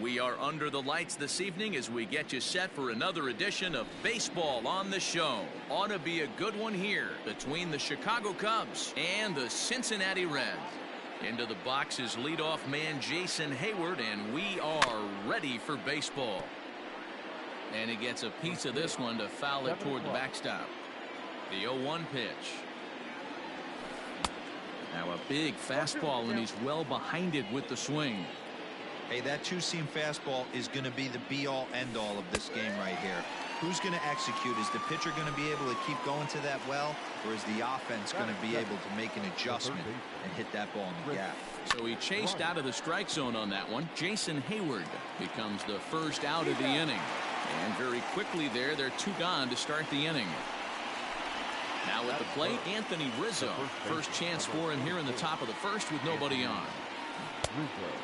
We are under the lights this evening as we get you set for another edition of Baseball on the Show. Ought to be a good one here between the Chicago Cubs and the Cincinnati Reds. Into the box is leadoff man Jason Hayward, and we are ready for baseball. And he gets a piece of this one to foul it toward the backstop. The 0-1 pitch. Now a big fastball, and he's well behind it with the swing. Hey, that two-seam fastball is going to be the be-all, end-all of this game right here. Who's going to execute? Is the pitcher going to be able to keep going to that well, or is the offense going to be able to make an adjustment and hit that ball in the gap? So he chased out of the strike zone on that one. Jason Hayward becomes the first out of the inning. And very quickly there, they're two gone to start the inning. Now at the plate, Anthony Rizzo. First chance for him here in the top of the first with nobody on.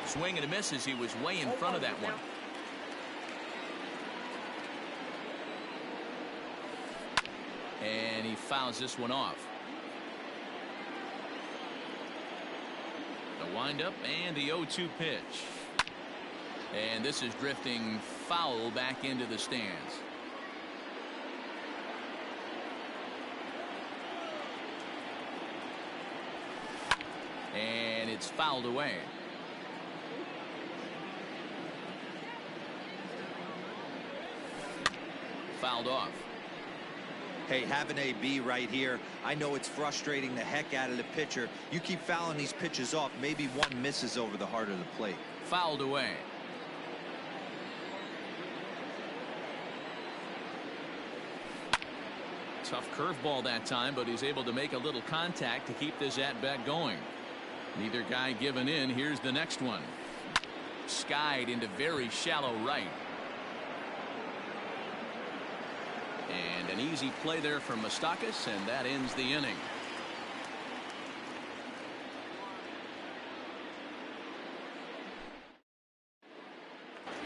Swing and a miss as he was way in front of that one. And he fouls this one off. The windup and the 0-2 pitch. And this is drifting foul back into the stands. And it's fouled away. Fouled off. Hey, have an AB right here. I know it's frustrating the heck out of the pitcher. You keep fouling these pitches off, maybe one misses over the heart of the plate. Fouled away. Tough curveball that time, but he's able to make a little contact to keep this at-bat going. Neither guy giving in. Here's the next one. Skied into very shallow right. And an easy play there from Moustakas, and that ends the inning.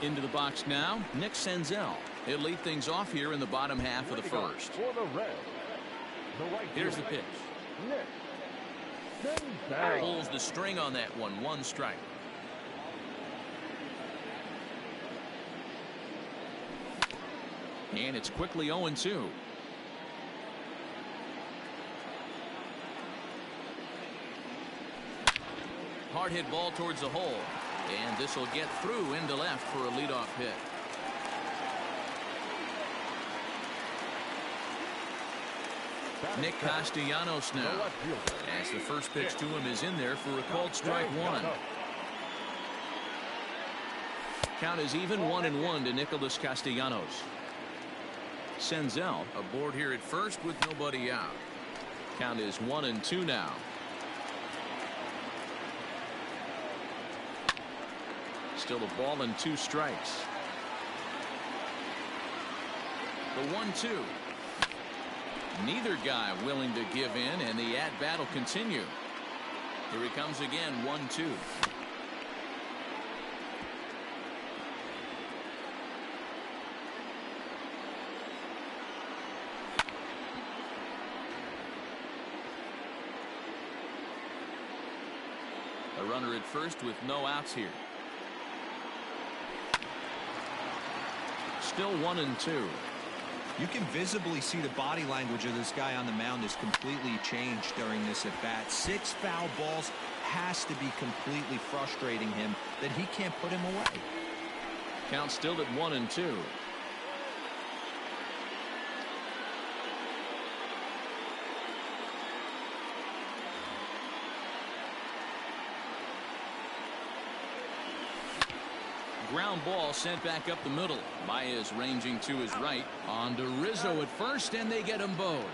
Into the box now, Nick Senzel. He'll lead things off here in the bottom half of the first. Here's the pitch. Pulls the string on that one. One strike. And it's quickly 0-2. Hard hit ball towards the hole. And this will get through into left for a leadoff hit. Nick Castellanos now, as the first pitch to him is in there for a called strike one. Count is even 1-1 to Nicholas Castellanos. Senzel aboard here at first with nobody out. Count is 1-2 now. Still a ball and 2 strikes. The 1-2. Neither guy willing to give in, and the at-bat will continue. Here he comes again, 1-2. A runner at first with no outs here. Still 1-2. You can visibly see the body language of this guy on the mound has completely changed during this at-bat. 6 foul balls has to be completely frustrating him that he can't put him away. Count still at 1-2. Ground ball sent back up the middle. Baez ranging to his right. On to Rizzo at first, and they get them both.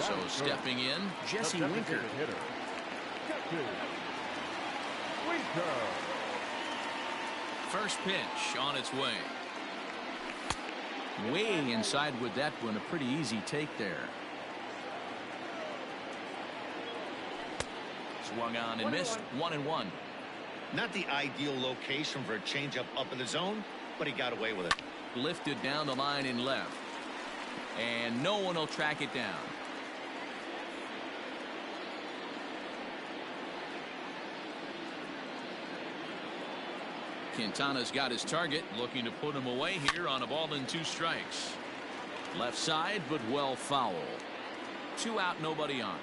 So stepping in, Jesse Winker. First pitch on its way. Way inside with that one. A pretty easy take there. Swung on and missed. 1-1. Not the ideal location for a changeup up in the zone, but he got away with it. Lifted down the line in left. And no one will track it down. Quintana's got his target, looking to put him away here on a ball and 2 strikes. Left side, but well foul. 2 out, nobody on.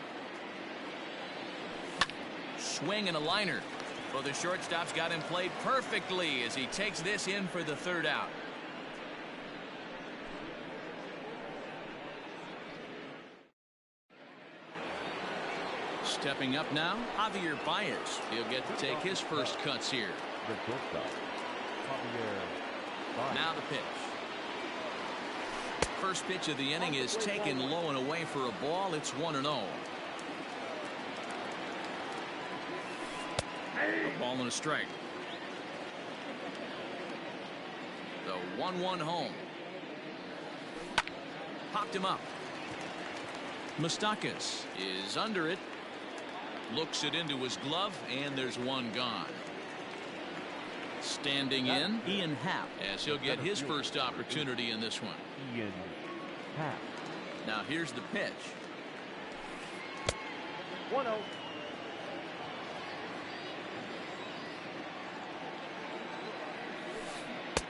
Swing and a liner. Well, the shortstop's got him played perfectly as he takes this in for the 3rd out. Stepping up now, Javier Baez. He'll get to take his first cuts here. Now the pitch. First pitch of the inning is taken low and away for a ball. It's 1-0. A ball and a strike. The 1-1 home. Popped him up. Moustakas is under it. Looks it into his glove, and there's 1 gone. Standing in, Ian Happ, as he'll get his first opportunity in this one. Ian Happ. Now here's the pitch. 1-0.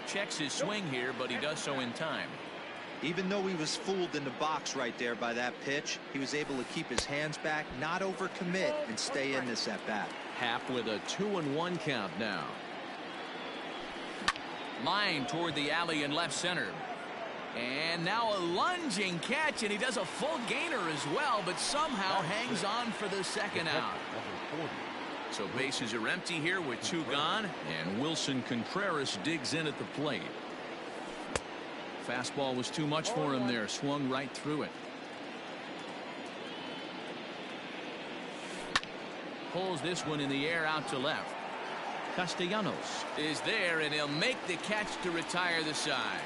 Checks his swing here, but he does so in time. Even though he was fooled in the box right there by that pitch, he was able to keep his hands back, not overcommit, and stay in this at bat. Happ with a 2-1 count now. Line toward the alley in left center. And now a lunging catch, and he does a full gainer as well, but somehow hangs on for the 2nd out. So bases are empty here with 2 gone, and Wilson Contreras digs in at the plate. Fastball was too much for him there. Swung right through it. Pulls this one in the air out to left. Castellanos is there, and he'll make the catch to retire the side.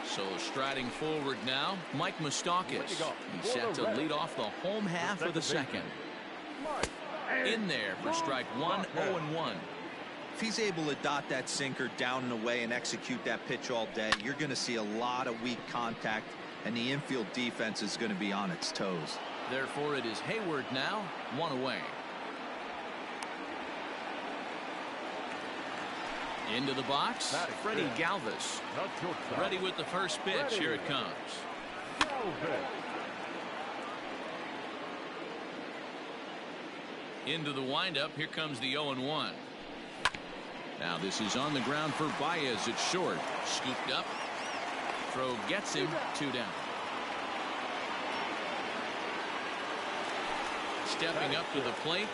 So striding forward now, Mike Moustakas. He's set to lead off the home half of the 2nd. In there for strike 1, 0-1. If he's able to dot that sinker down and away and execute that pitch all day, you're going to see a lot of weak contact, and the infield defense is going to be on its toes. Therefore, it is Hayward now, 1 away. Into the box, Freddie Galvis. Ready with the first pitch. Here it comes. Into the windup. Here comes the 0-1. Now this is on the ground for Baez. It's short. Scooped up. Throw gets him. 2 down. Stepping up to the plate.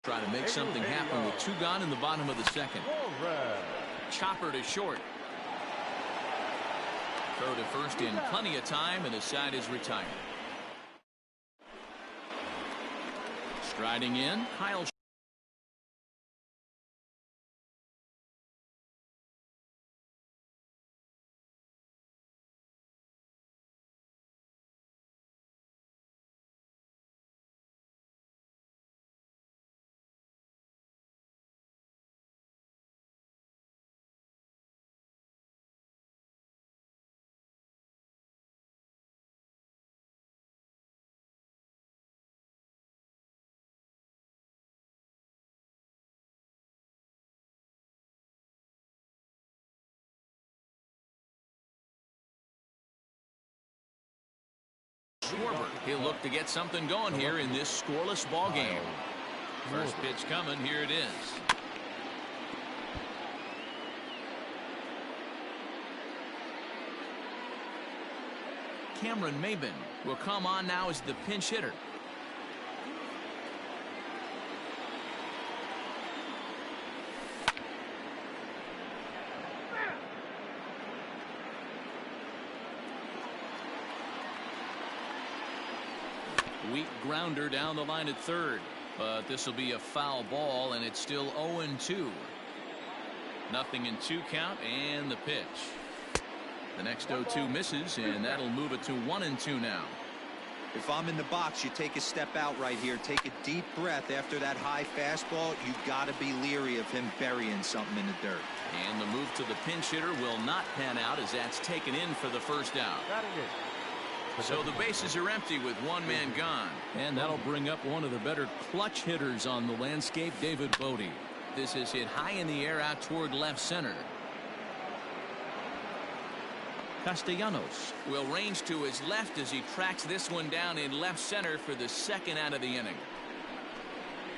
Try to make something happen with 2 gone in the bottom of the 2nd. Chopper to short. Throw to first in plenty of time, and the side is retired. Striding in, Kyle. He'll look to get something going here in this scoreless ball game. First pitch coming. Here it is. Cameron Maben will come on now as the pinch hitter. Weak grounder down the line at 3rd, but this will be a foul ball, and it's still 0-2. Nothing in 2 count, and the pitch. The next 0-2 misses, and that'll move it to 1-2 now. If I'm in the box, you take a step out right here, take a deep breath after that high fastball. You got to be leery of him burying something in the dirt. And the move to the pinch hitter will not pan out, as that's taken in for the 1st out. So the bases are empty with one man gone. And that'll bring up one of the better clutch hitters on the landscape, David Bodie. This is hit high in the air out toward left center. Castellanos will range to his left as he tracks this one down in left center for the second out of the inning.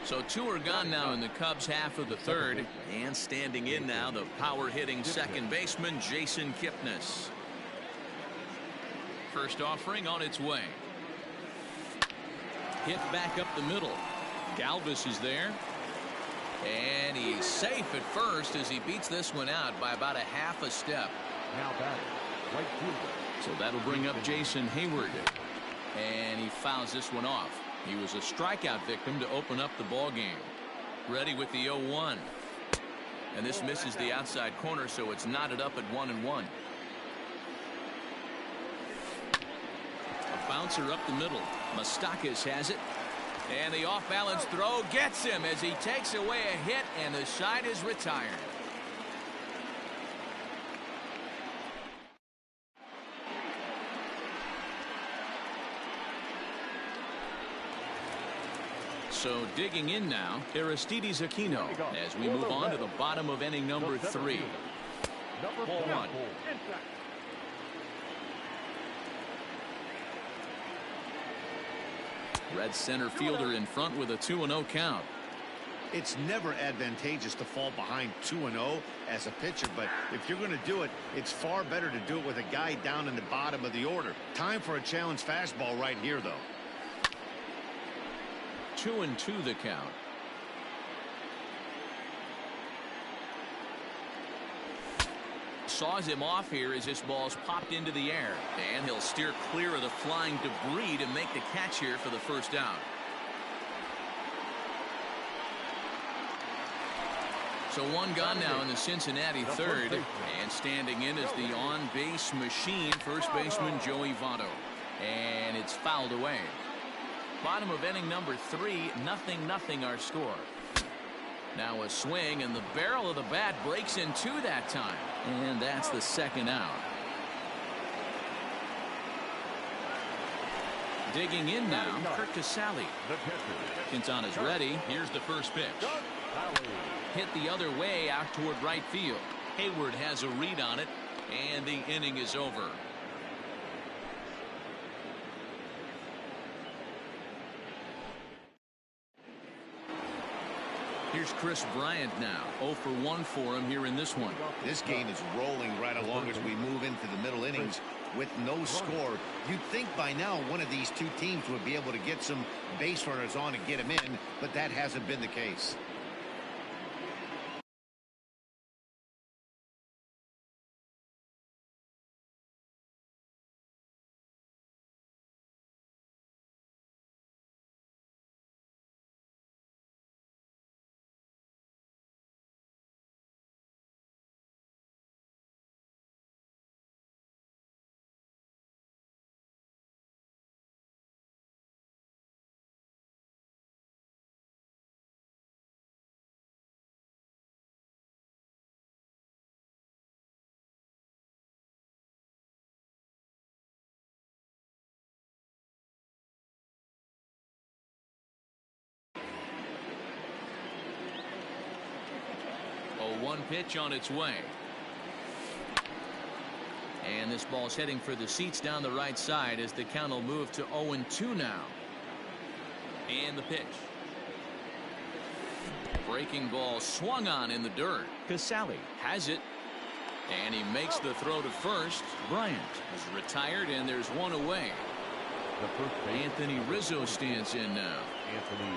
So two are gone now in the Cubs half of the third. And standing in now, the power hitting second baseman, Jason Kipnis. First offering on its way. Hit back up the middle. Galvis is there. And he's safe at first as he beats this one out by about a half a step. Now batting, right fielder. So that'll bring up Jason Hayward. And he fouls this one off. He was a strikeout victim to open up the ball game. Ready with the 0-1. And this misses the outside corner, so it's knotted up at 1-1. A bouncer up the middle. Moustakas has it. And the off-balance throw gets him as he takes away a hit, and the side is retired. So digging in now, Aristides Aquino as we move on to the bottom of inning number 3. Ball 1. Red center fielder in front with a 2-0 count. It's never advantageous to fall behind 2-0 as a pitcher, but if you're going to do it, it's far better to do it with a guy down in the bottom of the order. Time for a challenge fastball right here, though. 2-2 the count. Saws him off here as this ball's popped into the air, and he'll steer clear of the flying debris to make the catch here for the first out. So one gone now in the Cincinnati third, and standing in is the on-base machine, first baseman Joey Votto, and it's fouled away. Bottom of inning number 3, 0-0 our score. Now a swing, and the barrel of the bat breaks in two that time. And that's the second out. Digging in now, Kurt Casale. Quintana's ready. Here's the first pitch. Hit the other way out toward right field. Hayward has a read on it, and the inning is over. Here's Chris Bryant now. 0 for 1 for him here in this one. This game is rolling right along as we move into the middle innings with no score. You'd think by now one of these two teams would be able to get some base runners on and get them in, but that hasn't been the case. One pitch on its way. And this ball's heading for the seats down the right side as the count will move to 0-2 now. And the pitch. Breaking ball swung on in the dirt. Casale has it. And he makes the throw to first. Bryant is retired, and there's one away. Anthony Rizzo stands in now.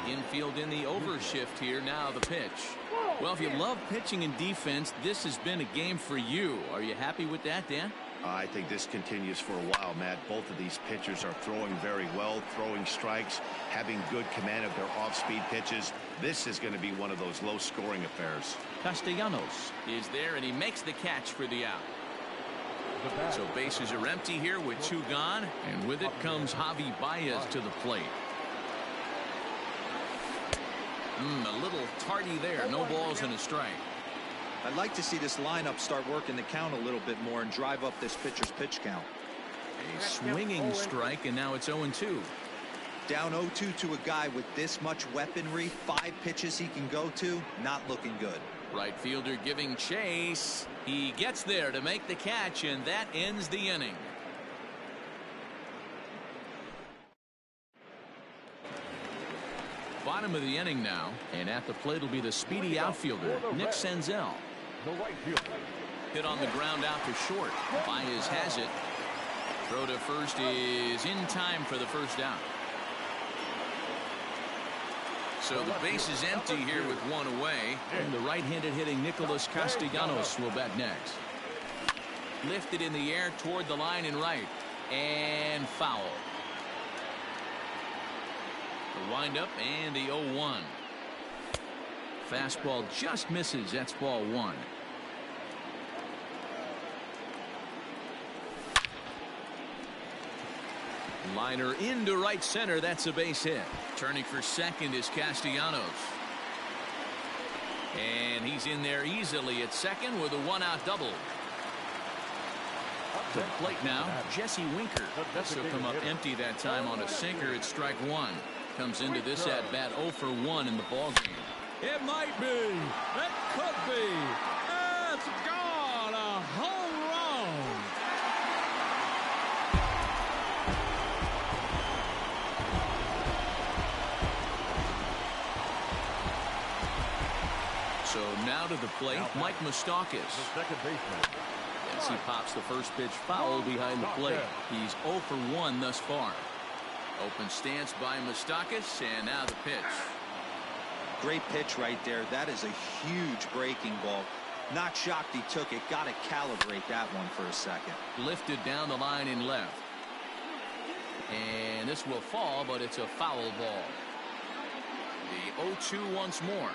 Infield in the overshift here. Now the pitch. Well, if you love pitching and defense, this has been a game for you. Are you happy with that, Dan? I think this continues for a while, Matt. Both of these pitchers are throwing very well, throwing strikes, having good command of their off-speed pitches. This is going to be one of those low-scoring affairs. Castellanos is there, and he makes the catch for the out. So bases are empty here with two gone, and with it comes Javi Baez to the plate. A little tardy there. No balls and a strike. I'd like to see this lineup start working the count a little bit more and drive up this pitcher's pitch count. A swinging strike, and now it's 0-2. Down 0-2 to a guy with this much weaponry, 5 pitches he can go to, not looking good. Right fielder giving chase. He gets there to make the catch, and that ends the inning. Bottom of the inning now, and at the plate will be the speedy outfielder, Nick Senzel. The right fielder. Hit on the ground out to short. Baez has it. Throw to first is in time for the first out. So the base is empty here with one away. And the right-handed hitting Nicholas Castellanos will bat next. Lifted in the air toward the line and right. And foul. The windup and the 0-1. Fastball just misses. That's ball 1. Liner into right center. That's a base hit. Turning for second is Castellanos. And he's in there easily at second with a 1-out double. To the plate now, Jesse Winker. This will come up empty that time on a sinker. It's strike 1. Comes into this at bat 0 for 1 in the ball game. It might be. It could be. It's gone. A home run. So now to the plate, Mike Moustakas. The second baseman. As he pops the first pitch foul behind the plate. He's 0 for 1 thus far. Open stance by Moustakas, and now the pitch. Great pitch right there. That is a huge breaking ball. Not shocked he took it. Got to calibrate that one for a second. Lifted down the line in left. And this will fall, but it's a foul ball. The 0-2 once more.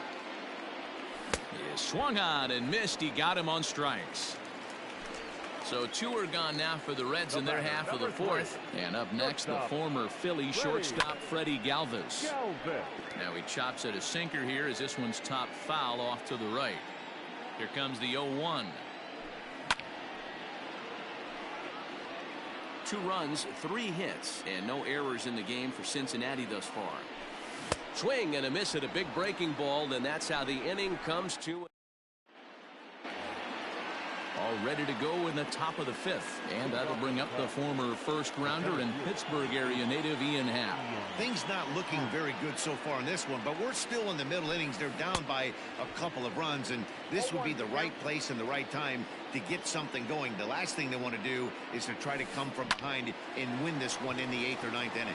He swung on and missed. He got him on strikes. So 2 are gone now for the Reds in their half of the 4th. And up next, the former Philly shortstop Freddie Galvis. Now he chops at a sinker here as this one's top foul off to the right. Here comes the 0-1. 2 runs, 3 hits, and no errors in the game for Cincinnati thus far. Swing and a miss at a big breaking ball, and that's how the inning comes to. All ready to go in the top of the 5th, and that'll bring up the former first rounder and Pittsburgh area native Ian Happ. Things not looking very good so far in this one, but we're still in the middle innings. They're down by a couple of runs, and this would be the right place and the right time to get something going. The last thing they want to do is to try to come from behind and win this one in the 8th or 9th inning.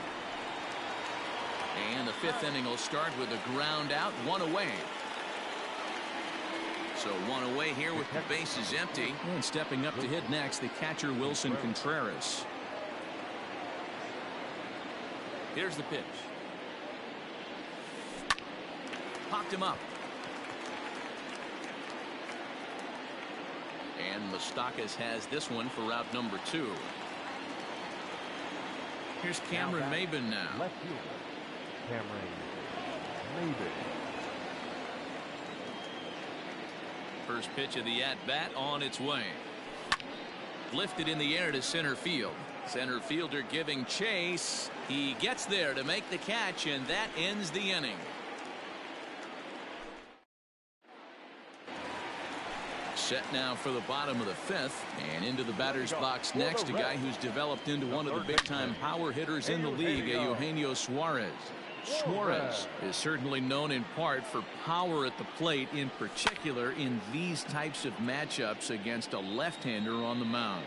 And the 5th inning will start with a ground out, 1 away. So 1 away here with the bases empty. And stepping up to hit next, the catcher Wilson Contreras. Here's the pitch. Popped him up. And Moustakas has this one for route number 2. Here's Cameron Maybin now. Left fielder. Cameron Maybin. First pitch of the at-bat on its way. Lifted in the air to center field. Center fielder giving chase. He gets there to make the catch, and that ends the inning. Set now for the bottom of the 5th, and into the batter's box next, a guy who's developed into one of the big-time power hitters in the league, Eugenio Suarez. Suarez is certainly known in part for power at the plate, in particular in these types of matchups against a left-hander on the mound.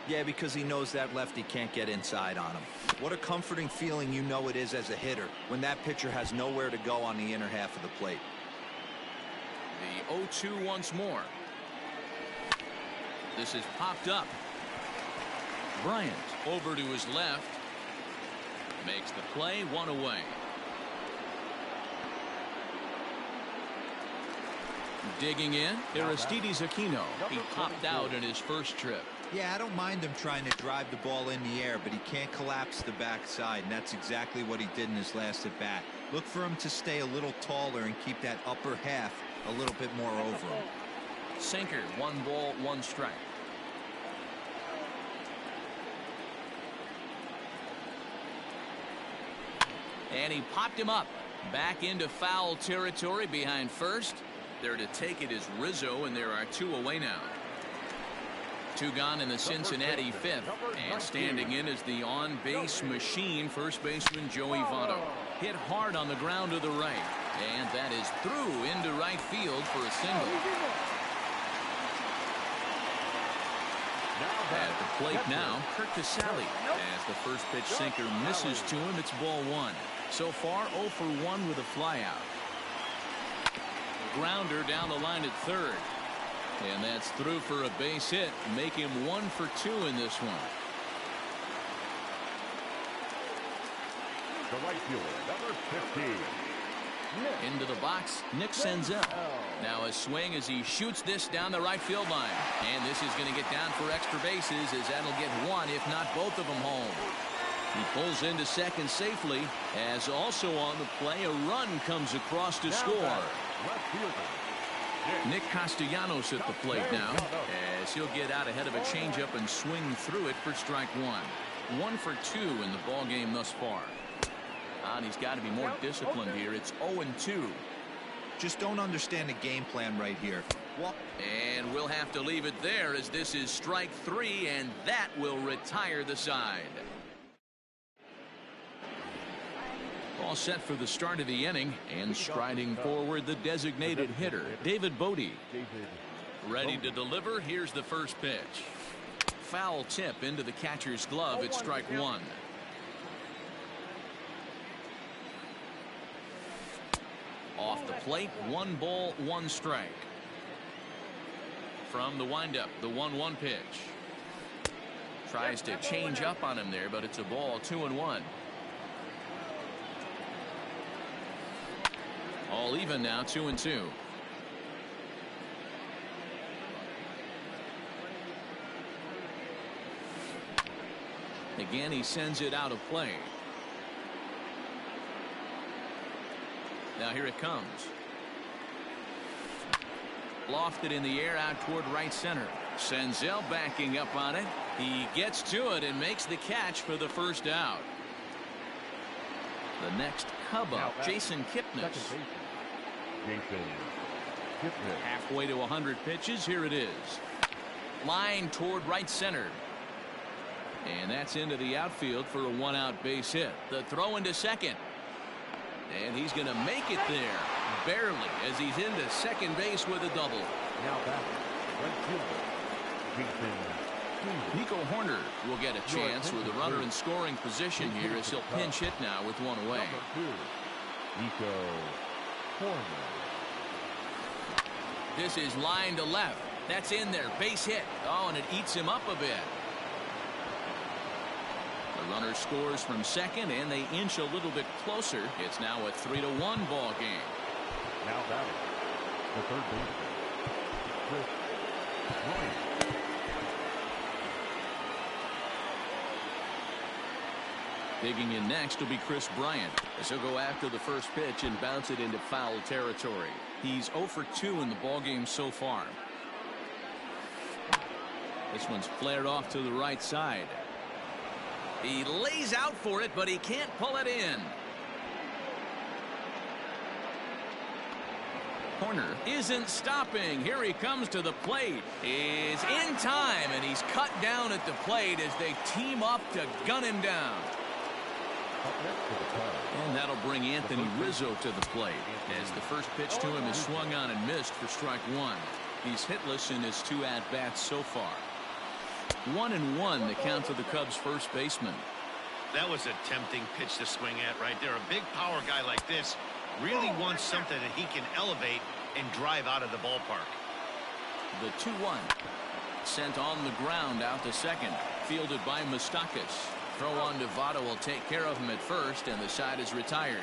Yeah, because he knows that lefty can't get inside on him. What a comforting feeling you know it is as a hitter when that pitcher has nowhere to go on the inner half of the plate. The 0-2 once more. This is popped up. Bryant over to his left. Makes the play, 1 away. Digging in, Aristides Aquino. He popped out in his first trip. Yeah, I don't mind him trying to drive the ball in the air, but he can't collapse the backside, and that's exactly what he did in his last at bat. Look for him to stay a little taller and keep that upper half a little bit more over him. Sinker, 1 ball, 1 strike. And he popped him up. Back into foul territory behind first. There to take it is Rizzo, and there are 2 away now. 2 gone in the Cincinnati 5th. And standing in is the on-base machine, first baseman Joey Votto. Hit hard on the ground to the right. And that is through into right field for a single. At the plate now, Kurt Casale. As the first pitch sinker misses to him, it's ball 1. So far, 0 for 1 with a flyout. Grounder down the line at third. And that's through for a base hit. Make him 1 for 2 in this one. The right fielder, number 15. Into the box, Nick Senzel. Now a swing as he shoots this down the right field line. And this is going to get down for extra bases, as that'll get 1, if not both of them, home. He pulls into second safely, as also on the play, a run comes across to score. Nick Castellanos at the plate now, as he'll get out ahead of a changeup and swing through it for strike 1. 1 for 2 in the ball game thus far. And he's got to be more disciplined here. It's 0-2. Just don't understand the game plan right here. And we'll have to leave it there, as this is strike 3, and that will retire the side. All set for the start of the inning, and striding forward the designated hitter, David Bodie. Ready to deliver. Here's the first pitch. Foul tip into the catcher's glove. It's strike 1. Off the plate, 1 ball, 1 strike. From the windup, the 1-1 pitch. Tries to change up on him there, but it's a ball, 2-1. All even now, 2-2. Again, he sends it out of play. Now here it comes. Lofted in the air out toward right center. Senzel backing up on it. He gets to it and makes the catch for the first out. The next Cub up, Jason Kipnis. Halfway to 100 pitches. Here it is. Line toward right center. And that's into the outfield for a 1-out base hit. The throw into second. And he's going to make it there. Barely, as he's into second base with a double. Now back, right fielder, Nico Horner will get a chance with a runner in scoring position here, as he'll pinch hit now with 1 away. Nico Horner. This is line to left. That's in there. Base hit. Oh, and it eats him up a bit. The runner scores from second, and they inch a little bit closer. It's now a 3-1 ball game. Now batting, the third baseman, Chris Bryant. Digging in next will be Chris Bryant, as he'll go after the first pitch and bounce it into foul territory. He's 0 for 2 in the ballgame so far. This one's flared off to the right side. He lays out for it, but he can't pull it in. Horner isn't stopping. Here he comes to the plate. Is in time, and he's cut down at the plate as they team up to gun him down. And that'll bring Anthony Rizzo to the plate, as the first pitch to him is swung on and missed for strike 1. He's hitless in his 2 at-bats so far. 1-1 the count to the Cubs first baseman. That was a tempting pitch to swing at right there. A big power guy like this really wants something that he can elevate and drive out of the ballpark. The 2-1 sent on the ground out to second, fielded by Moustakas. Throw on to Votto will take care of him at first, and the side is retired.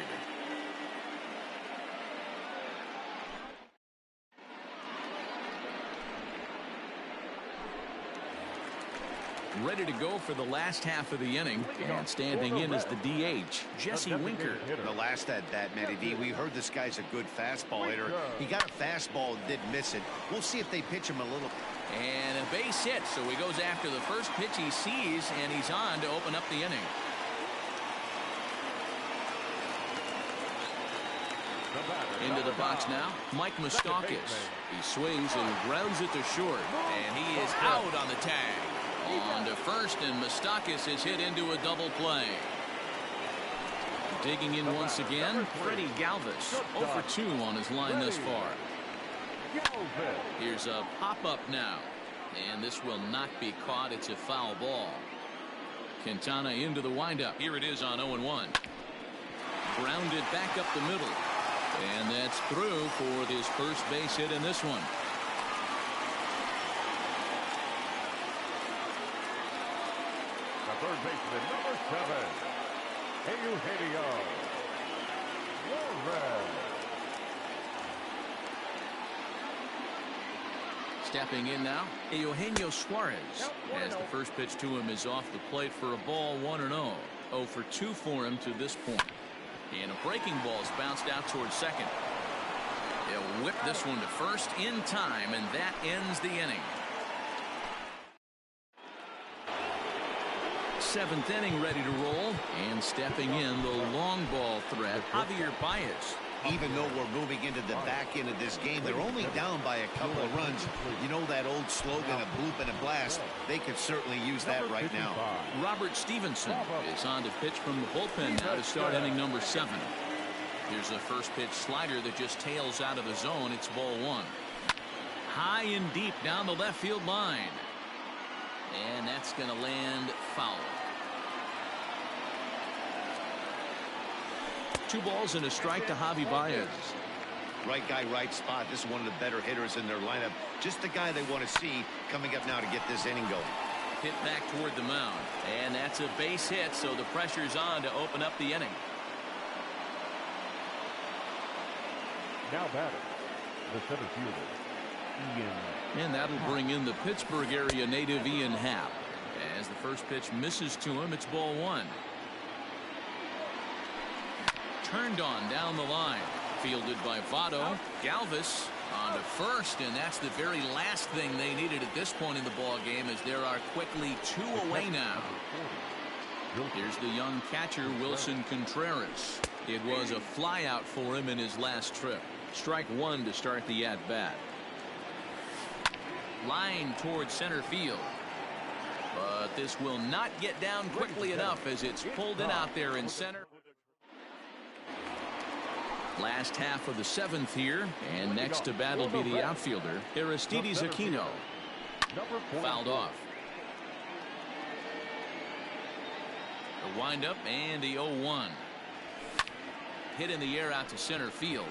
Ready to go for the last half of the inning, and standing in is the DH, Jesse Winker. The last at bat, Matty D, we heard this guy's a good fastball hitter. He got a fastball and did miss it. We'll see if they pitch him a little. And a base hit, so he goes after the first pitch he sees, and he's on to open up the inning. Into the box now, Mike Moustakas. He swings and grounds it to short, and he is out on the tag. On to first, and Moustakas is hit into a double play. Digging in once again, Freddie Galvis, 0 for 2 on his line thus far. Here's a pop-up now, and this will not be caught. It's a foul ball. Quintana into the windup. Here it is on 0-1. Grounded back up the middle, and that's through for his first base hit in this one. The third baseman, number 7, Eugenio Suarez. Stepping in now, Eugenio Suarez, as the first pitch to him is off the plate for a ball, 1-0. 0 for 2 for him to this point. And a breaking ball is bounced out towards second. They'll whip this one to first in time, and that ends the inning. 7th inning ready to roll, and stepping in the long ball threat, Javier Baez. Even though we're moving into the back end of this game, they're only down by a couple of runs. You know that old slogan, a bloop and a blast? They could certainly use that right now. Robert Stevenson is on to pitch from the bullpen now to start inning number 7. Here's a first pitch slider that just tails out of the zone. It's ball 1. High and deep down the left field line. And that's going to land foul. 2 balls and a strike to Javi Baez. Right guy, right spot. This is one of the better hitters in their lineup. Just the guy they want to see coming up now to get this inning going. Hit back toward the mound. And that's a base hit, so the pressure's on to open up the inning. Now batting, the center fielder, Ian. And that'll bring in the Pittsburgh area native Ian Happ. As the first pitch misses to him, it's ball 1. Turned on down the line. Fielded by Votto. Galvis on to first, and that's the very last thing they needed at this point in the ball game, as there are quickly 2 away now. Here's the young catcher, Wilson Contreras. It was a flyout for him in his last trip. Strike 1 to start the at-bat. Line towards center field. But this will not get down quickly enough, as it's pulled in out there in center. Last half of the 7th here, and next to bat will be the outfielder, Aristides Aquino. Fouled off. The windup and the 0-1. Hit in the air out to center field.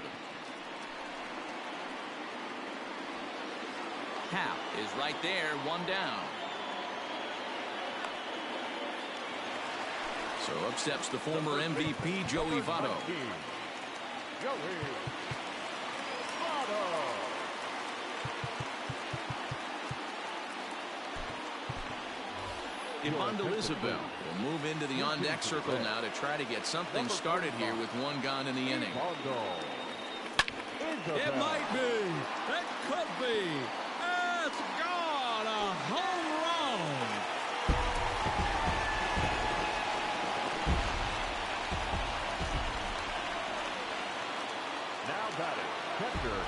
Happ is right there, 1 down. So up steps the former MVP, Joey Votto. Ivan Isabel will move into the on-deck circle now to try to get something started here with 1 gone in the inning. It might be. It could be. It's gone. A home run.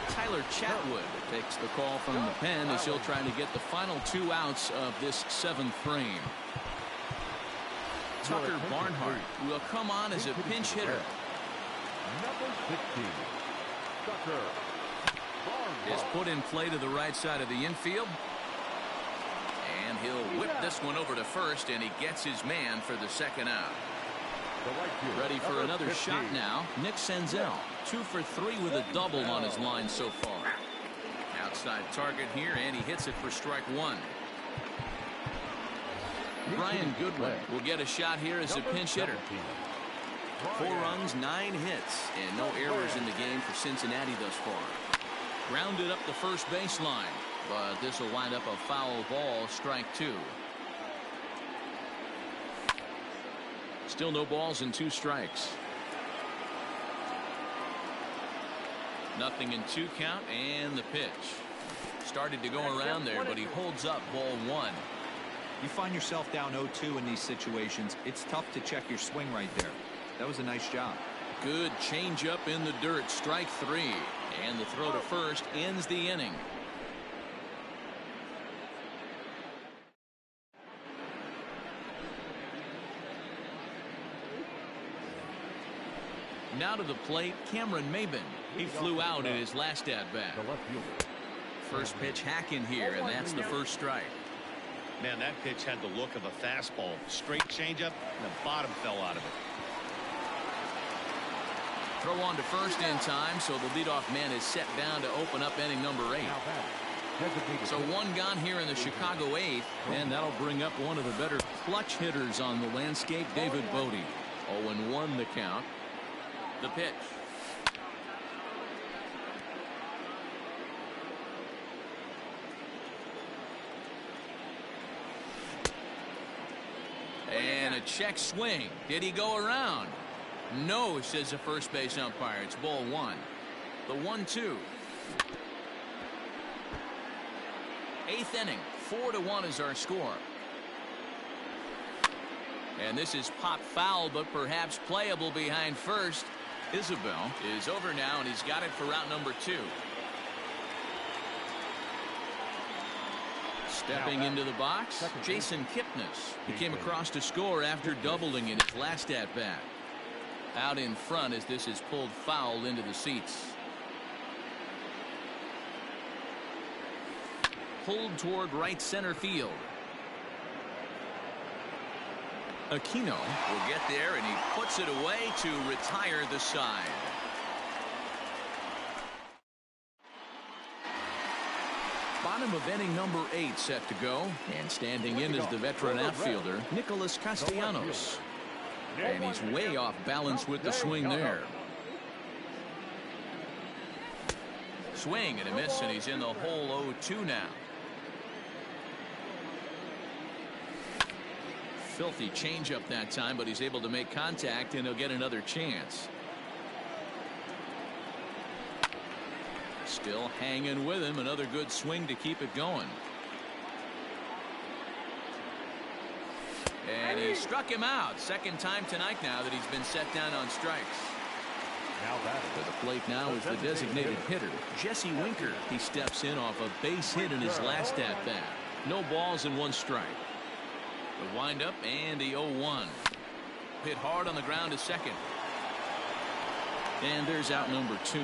Tyler Chatwood takes the call from the pen as he'll try to get the final 2 outs of this 7th frame. Tucker Barnhart will come on as a pinch hitter. Number 16, Tucker Barnhart. Is put in play to the right side of the infield. And he'll whip this one over to first, and he gets his man for the 2nd out. Ready for another shot now. Nick Senzel, 2 for 3 with a double on his line so far. Outside target here, and he hits it for strike 1. Brian Goodwin will get a shot here as a pinch hitter. 4 runs, 9 hits, and no errors in the game for Cincinnati thus far. Grounded up the first baseline, but this will wind up a foul ball, strike 2. Still no balls and 2 strikes. Nothing in 2 count, and the pitch. Started to go around there, but he holds up ball 1. You find yourself down 0-2 in these situations. It's tough to check your swing right there. That was a nice job. Good changeup in the dirt. Strike 3. And the throw to first ends the inning. Now to the plate, Cameron Maben. He flew out in his last at-bat. First pitch hack in here, and that's the first strike. Man, that pitch had the look of a fastball. Straight changeup, and the bottom fell out of it. Throw on to first in time, so the leadoff man is set down to open up inning number 8. So one gone here in the Chicago 8th, and that'll bring up one of the better clutch hitters on the landscape, David Bote. 0-1 the count. The pitch. And a check swing. Did he go around? No, says the first base umpire. It's ball 1. The 1-2. 8th inning. 4-1 is our score. And this is popped foul, but perhaps playable behind first. Isabel is over now, and he's got it for route number 2. Stepping into the box, Jason Kipnis. He came across to score after doubling in his last at-bat. Out in front as this is pulled foul into the seats. Pulled toward right center field. Aquino will get there, and he puts it away to retire the side. Bottom of inning number 8 set to go, and standing in is the veteran outfielder Nicholas Castellanos, and he's way off balance with the swing there. Swing and a miss, and he's in the hole. 0-2 now. Filthy changeup that time, but he's able to make contact, and he'll get another chance. Still hanging with him. Another good swing to keep it going. And he struck him out. Second time tonight now that he's been set down on strikes. To the plate now is the designated hitter, Jesse Winker. He steps in off a base hit in his last at-bat. No balls and 1 strike. The windup and the 0-1. Hit hard on the ground to second. And there's out number 2.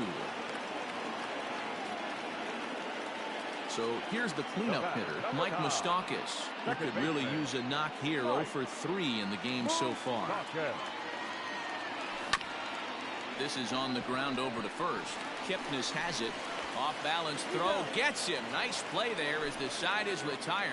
So here's the cleanup hitter, Mike Moustakas, who could really use a knock here. 0 for 3 in the game so far. This is on the ground over to first. Kipnis has it. Off balance throw. Gets him. Nice play there as the side is retired.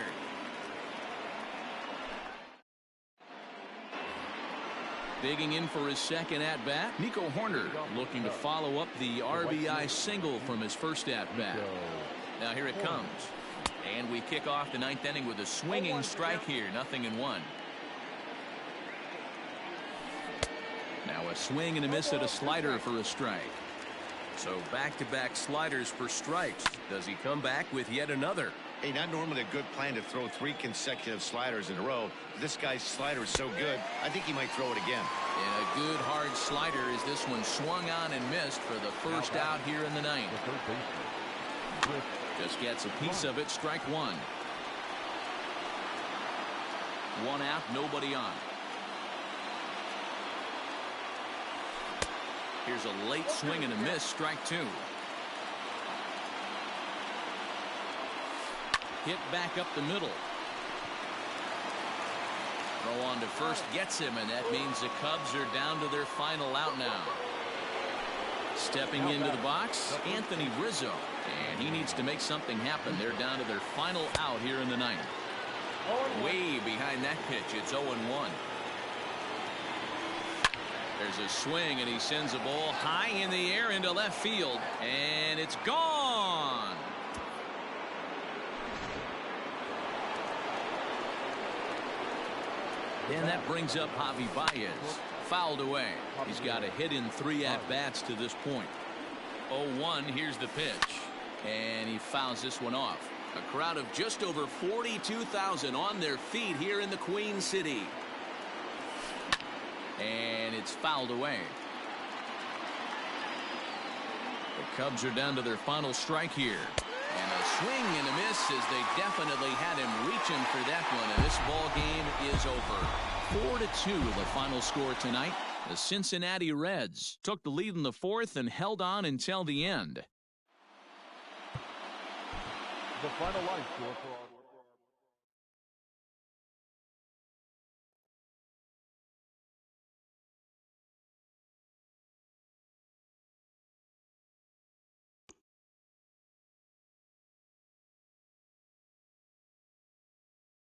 Digging in for his second at-bat, Nico Horner looking to follow up the RBI single from his first at-bat. Now here it comes. And we kick off the 9th inning with a swinging strike here. 0-1. Now a swing and a miss at a slider for a strike. So back-to-back sliders for strikes. Does he come back with yet another? Hey, not normally a good plan to throw 3 consecutive sliders in a row. This guy's slider is so good, I think he might throw it again. And a good hard slider as this one swung on and missed for the first out here in the 9th. Just gets a piece of it. Strike 1. 1 out, nobody on. Here's a late swing and a miss. Strike 2. Hit back up the middle. Throw on to first gets him, and that means the Cubs are down to their final out now. Stepping into the box, Anthony Rizzo, and he needs to make something happen. They're down to their final out here in the 9th. Way behind that pitch. It's 0-1. There's a swing, and he sends a ball high in the air into left field, and it's gone. And that brings up Javi Baez. Fouled away. He's got a hit in 3 at-bats to this point. 0-1. Here's the pitch. And he fouls this one off. A crowd of just over 42,000 on their feet here in the Queen City. And it's fouled away. Cubs are down to their final strike here. And a swing and a miss as they definitely had him reaching for that one. And this ball game is over. 4-2 the final score tonight. The Cincinnati Reds took the lead in the fourth and held on until the end. The final line score for